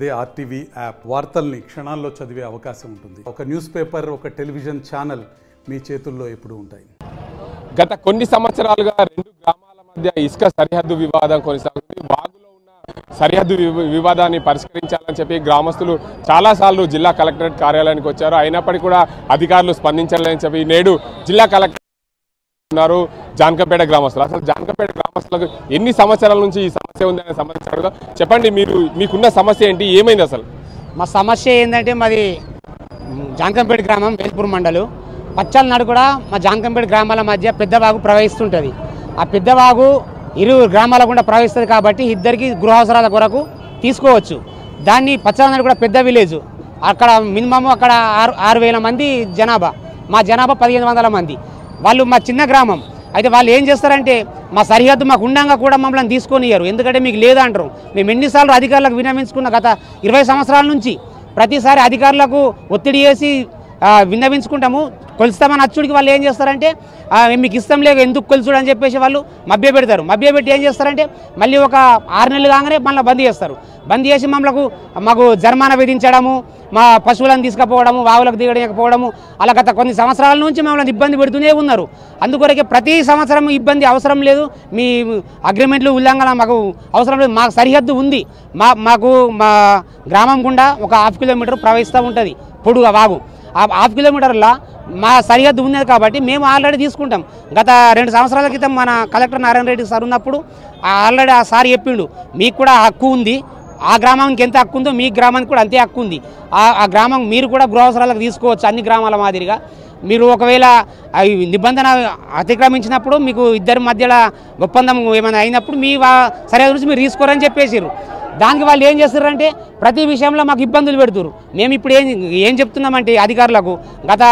అదే RTV app వార్తల్ని క్షణాల్లో చదివే అవకాశం ఉంటుంది. ఒక న్యూస్ పేపర్, ఒక టెలివిజన్ ఛానల్ మీ చేతుల్లో ఎప్పుడూ ఉంటాయి. గత కొన్ని సంవత్సరాలుగా రెండు గ్రామాల మధ్య ఇసుక సరిహద్దు వివాదం కొనసాగుతుంది. వాగులో ఉన్న సరిహద్దు వివాదాన్ని పరిష్కరించాలని చెప్పి గ్రామస్తులు చాలాసార్లు జిల్లా కలెక్టరేట్ కార్యాలయానికి వచ్చారు. అయినప్పటికీ కూడా అధికారులు స్పందించాలని చెప్పి నేడు జిల్లా కలెక్టర్ ఉన్నారు జానకంపేట గ్రామస్తులు. అసలు జానకంపేట గ్రామస్తులకు ఎన్ని సంవత్సరాల నుంచి ఈ సమస్య ఉందనే సంబంధించారు. చెప్పండి, మీకున్న సమస్య ఏంటి, ఏమైంది అసలు? మా సమస్య ఏంటంటే మాది జానకంపేట గ్రామం, వేల్పూర్ మండలం. పచ్చాలనాడు కూడా మా జానకంపేట గ్రామాల మధ్య పెద్దవాగు ప్రవహిస్తుంటుంది. ఆ పెద్దవాగు ఇరు గ్రామాల గుండా ప్రవహిస్తుంది కాబట్టి ఇద్దరికి గృహావసరాల కొరకు తీసుకోవచ్చు. దాన్ని పచ్చాలనాడు కూడా పెద్ద విలేజ్. అక్కడ మినిమం అక్కడ 6,000 మంది జనాభా, మా జనాభా 1,500 మంది. వాళ్ళు మా చిన్న గ్రామం. అయితే వాళ్ళు ఏం చేస్తారంటే మా సరిహద్దు మాకు ఉండంగా కూడా మమ్మల్ని తీసుకొనియ్యారు. ఎందుకంటే మీకు లేదంటారు. మేము ఎన్నిసార్లు అధికారులకు విన్నవించుకున్న గత 20 సంవత్సరాల నుంచి ప్రతిసారి అధికారులకు ఒత్తిడి చేసి విన్నవించుకుంటాము. కొలుస్తామని అచ్చుడికి వాళ్ళు ఏం చేస్తారంటే మీకు ఇష్టం లేక ఎందుకు కొలుచుడు అని చెప్పేసి వాళ్ళు మభ్య పెడతారు. మభ్య పెట్టి ఏం చేస్తారంటే మళ్ళీ ఒక 6 నెలలు కాగానే మళ్ళీ బంద్ చేస్తారు. బంద్ చేసి మాకు జరిమానా విధించడము, మా పశువులను తీసుకుపోవడము, వావులకు దిగడకపోవడము, అలా గత కొన్ని సంవత్సరాల నుంచి మమ్మల్ని ఇబ్బంది పెడుతూనే ఉన్నారు. అందుకొరకే ప్రతి సంవత్సరం ఇబ్బంది అవసరం లేదు, మీ అగ్రిమెంట్లు ఉల్లంఘన మాకు అవసరం లేదు. మాకు సరిహద్దు ఉంది. మాకు మా గ్రామం గుండా ఒక 1/2 కిలోమీటర్ ప్రవహిస్తూ ఉంటుంది పొడుగా వాగు. ఆ 1/2 కిలోమీటర్ల మా సరిహద్దు ఉన్నది కాబట్టి మేము ఆల్రెడీ తీసుకుంటాం. గత 2 సంవత్సరాల క్రితం మన కలెక్టర్ నారాయణ రెడ్డి సార్ ఉన్నప్పుడు ఆల్రెడీ ఆ సార్ చెప్పిండు, మీకు కూడా హక్కు ఉంది, ఆ గ్రామానికి ఎంత హక్కు ఉందో మీ గ్రామానికి కూడా అంతే హక్కు ఉంది. ఆ గ్రామం మీరు కూడా గృహవసరాలకు తీసుకోవచ్చు అన్ని గ్రామాల మాదిరిగా. మీరు ఒకవేళ నిబంధన అతిక్రమించినప్పుడు మీకు ఇద్దరి మధ్యలో ఒప్పందం ఏమైనా అయినప్పుడు మీ సరిహద్దు నుంచి మీరు తీసుకోరని చెప్పేసారు. దానికి వాళ్ళు ఏం చేస్తారంటే ప్రతి విషయంలో మాకు ఇబ్బందులు పెడుతున్నారు. మేము ఇప్పుడు ఏం చెప్తున్నామంటే అధికారులకు గత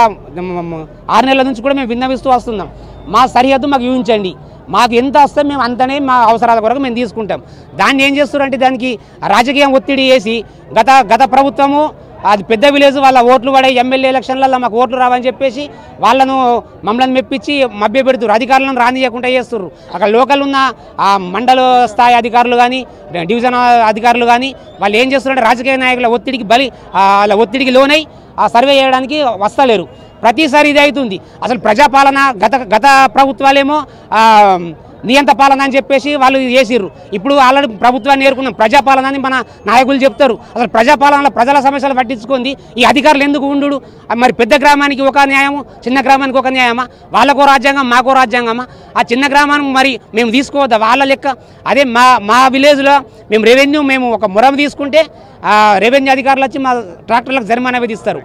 6 నెలల నుంచి కూడా మేము విన్నవిస్తూ వస్తున్నాం. మా సరిహద్దు మాకు ఊహించండి, మాకు ఎంత వస్తే మేము అంతనే మా అవసరాల కొరకు మేము తీసుకుంటాం. దాన్ని ఏం చేస్తారంటే దానికి రాజకీయం ఒత్తిడి చేసి గత ప్రభుత్వము అది పెద్ద విలేజ్, వాళ్ళ ఓట్లు పడే ఎమ్మెల్యే ఎలక్షన్లలో మాకు ఓట్లు రావని చెప్పేసి మమ్మల్ని మెప్పించి మభ్య పెడుతున్నారు. అధికారులను రానియకుండా చేస్తున్నారు. అక్కడ లోకల్ ఉన్న ఆ మండల స్థాయి అధికారులు కానీ డివిజన్ అధికారులు కానీ వాళ్ళు ఏం చేస్తున్నారంటే రాజకీయ నాయకుల ఒత్తిడికి లోనై ఆ సర్వే చేయడానికి వస్తలేరు. ప్రతిసారి ఇది అవుతుంది. అసలు ప్రజాపాలన గత ప్రభుత్వాలేమో నియంత పాలన అని చెప్పేసి వాళ్ళు చేసిర్రు. ఇప్పుడు ఆల్రెడీ ప్రభుత్వాన్ని ఏర్కొన్నాం, ప్రజాపాలన అని మన నాయకులు చెప్తారు. అసలు ప్రజాపాలనలో ప్రజల సమస్యలు పట్టించుకుంది ఈ అధికారులు ఎందుకు ఉండు? మరి పెద్ద గ్రామానికి ఒక న్యాయము, చిన్న గ్రామానికి ఒక న్యాయమా? వాళ్ళకో రాజ్యాంగం, మాకో రాజ్యాంగమా? ఆ చిన్న గ్రామానికి మరి మేము తీసుకోవద్దా వాళ్ళ లెక్క? అదే మా విలేజ్లో మేము ఒక మురం తీసుకుంటే రెవెన్యూ అధికారులు వచ్చి మా ట్రాక్టర్లకు జరిమానా విధిస్తారు.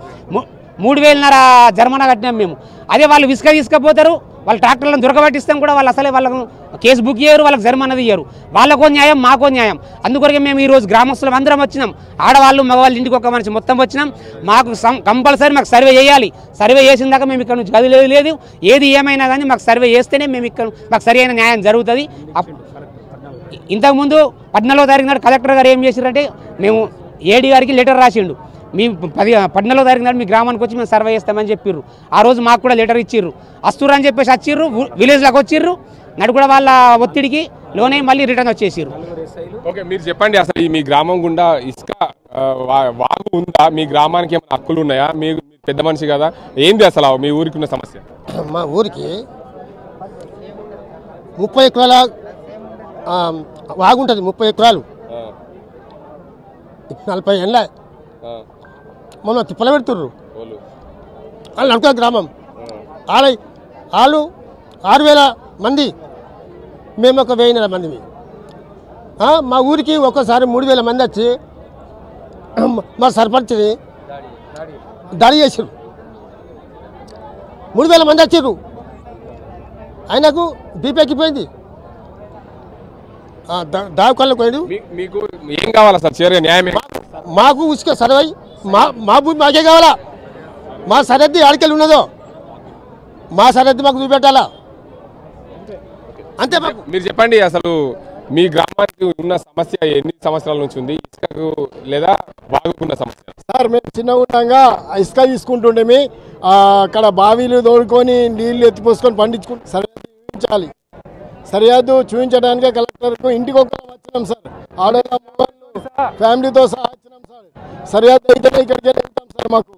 3,500 జరిమానా కట్టినాం మేము. అదే వాళ్ళు తీసుకపోతారు, వాళ్ళ ట్రాక్టర్లను దొరకబట్టిస్తాం కూడా వాళ్ళు అసలే వాళ్ళకు కేసు బుక్ చేయరు, వాళ్ళకి జరిమానా తీయరు. వాళ్ళకో న్యాయం, మాకో న్యాయం. అందుకొరకే మేము ఈరోజు గ్రామస్తులం అందరం వచ్చినాం. ఆడవాళ్ళు మగవాళ్ళు ఇంటికి ఒక మనిషి మొత్తం వచ్చినాం. మాకు కంపల్సరీ మాకు సర్వే చేయాలి. సర్వే చేసిన దాకా మేము ఇక్కడ నుంచి కదిలేదు. ఏది ఏమైనా కానీ మాకు సర్వే చేస్తేనే మాకు సరి అయిన న్యాయం జరుగుతుంది. ఇంతకుముందు 14వ తారీఖు నాడు కలెక్టర్ గారు ఏం చేశారంటే మేము ఏడీ గారికి లెటర్ రాసిండు, మీ 14వ తారీఖు నాడు మీ గ్రామానికి వచ్చి మేము సర్వే చేస్తామని చెప్పిర్రు. ఆ రోజు మాకు కూడా లెటర్ ఇచ్చిర్రు. అస్తురు అని చెప్పేసి వచ్చిర్రు, విలేజ్లోకి వచ్చిర్రు. నడు కూడా వాళ్ళ ఒత్తిడికి లోనే మళ్ళీ రిటర్న్ వచ్చేసారు. ఓకే, మీరు చెప్పండి, అసలు మీ గ్రామం గుండా ఇసుక వాగు ఉందా? మీ గ్రామానికి ఏమైనా హక్కులు ఉన్నాయా? మీరు పెద్ద మనిషి కదా, ఏంది అసలు మీ ఊరికి ఉన్న సమస్య? మా ఊరికి 30 ఎకరాల వాగు ఉంటుంది. 30 ఎకరాలు 40 ఏళ్ళ మనం తిప్పల పెడుతుర్రు. వాళ్ళు అనుకో గ్రామం వాళ్ళు 6,000 మంది, మేము ఒక 1,000 మంది. మా ఊరికి ఒక్కసారి 3,000 మంది వచ్చి మా సర్పంచ్ని దాడి చేసారు. 3,000 మంది వచ్చారు. ఆయనకు బీపెక్కిపోయింది, దావకాళ్ళకు పోయాడు. మీకు ఏం కావాలి సార్? చివరిగా న్యాయమే. మాకు ఉసుక సర్వై మా భూమి మాకే కావాలా? మా సరిహద్దు ఆడికెళ్ళి ఉన్నదో మా సరిహద్దు మాకు చూపెట్టాలా, అంతే. మీరు చెప్పండి, అసలు మీ గ్రామానికి ఉన్న సమస్య ఎన్ని సంవత్సరాల నుంచి ఉంది? ఇసుకకు లేదా వాగుకున్న సమస్య? సార్ మేము చిన్న ఉండగా ఇసుక తీసుకుంటుండేమి, అక్కడ బావిలు తోడుకొని నీళ్లు ఎత్తిపోసుకొని పండించుకుంటే సరిహద్దు చూపించాలి. సరిహద్దు చూపించడానికే కలెక్టర్కు ఇంటికి వచ్చినాం సార్. ఆడవాళ్ళు ఫ్యామిలీతో సహా వచ్చినాం సార్. సరిహద్దు అయితేనే ఇక్కడికి వెళ్తాం సార్. మాకు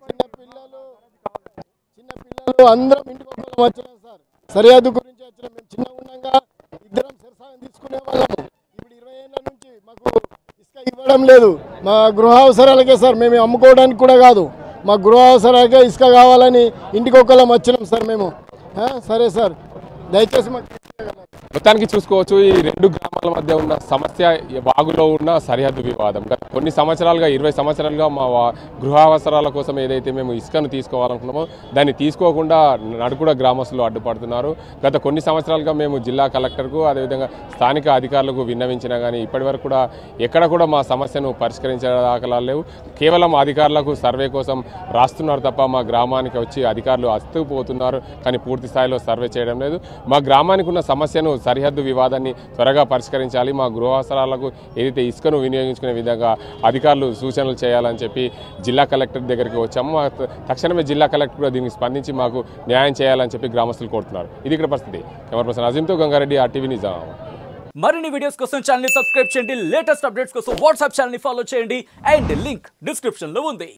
చిన్న పిల్లలు అందరం ఇంటికి వచ్చినాం సార్. సరిహద్దు గురించి వచ్చినాం. మేము చిన్నగా ఉండగా ఇద్దరం సరసాగా తీసుకునే వాళ్ళము. ఇప్పుడు 20 ఏళ్ళ నుంచి మాకు ఇసుక ఇవ్వడం లేదు. మా గృహ అవసరాలకే సార్, మేము అమ్ముకోవడానికి కూడా కాదు, మా గృహ అవసరాలకే ఇసుక కావాలని ఇంటికి ఒకళ్ళం వచ్చినాం సార్ మేము. సరే సార్, దయచేసి మాకు మొత్తానికి చూసుకోవచ్చు ఈ రెండు గ్రామాల మధ్య ఉన్న సమస్య వాగులో ఉన్న సరిహద్దు వివాదం. గత కొన్ని సంవత్సరాలుగా 20 సంవత్సరాలుగా మా గృహ అవసరాల కోసం ఏదైతే మేము ఇసుకను తీసుకోవాలనుకున్నామో దాన్ని తీసుకోకుండా నడుకుడ గ్రామస్తులు అడ్డుపడుతున్నారు. గత కొన్ని సంవత్సరాలుగా మేము జిల్లా కలెక్టర్కు అదేవిధంగా స్థానిక అధికారులకు విన్నవించినా కానీ ఇప్పటివరకు కూడా ఎక్కడ కూడా మా సమస్యను పరిష్కరించే దాఖలాలు లేవు. కేవలం అధికారులకు సర్వే కోసం రాస్తున్నారు తప్ప మా గ్రామానికి వచ్చి అధికారులు అస్తుపోతున్నారు, కానీ పూర్తి స్థాయిలో సర్వే చేయడం లేదు. మా గ్రామానికి ఉన్న సమస్యను సరిహద్దు వివాదాన్ని త్వరగా పరిష్కరించాలి, మా గృహావసరాలకు ఏదైతే ఇసుకను వినియోగించుకునే విధంగా అధికారులు సూచనలు చేయాలని చెప్పి జిల్లా కలెక్టర్ దగ్గరికి వచ్చాము. తక్షణమే జిల్లా కలెక్టర్ కూడా దీనికి స్పందించి మాకు న్యాయం చేయాలని చెప్పి గ్రామస్తులు కోరుతున్నారు. ఇది ఇక్కడ పరిస్థితి. కెమెరా పర్సన్ అజీంతో గంగారెడ్డి, RTV నిజాం. మరిన్ని వీడియోస్ కోసం ఛానల్ ని సబ్స్క్రైబ్ చేయండి, లేటెస్ట్ అప్డేట్స్ కోసం వాట్సాప్ ఛానల్ ని ఫాలో చేయండి అండ్ లింక్ డిస్క్రిప్షన్ లో ఉంది.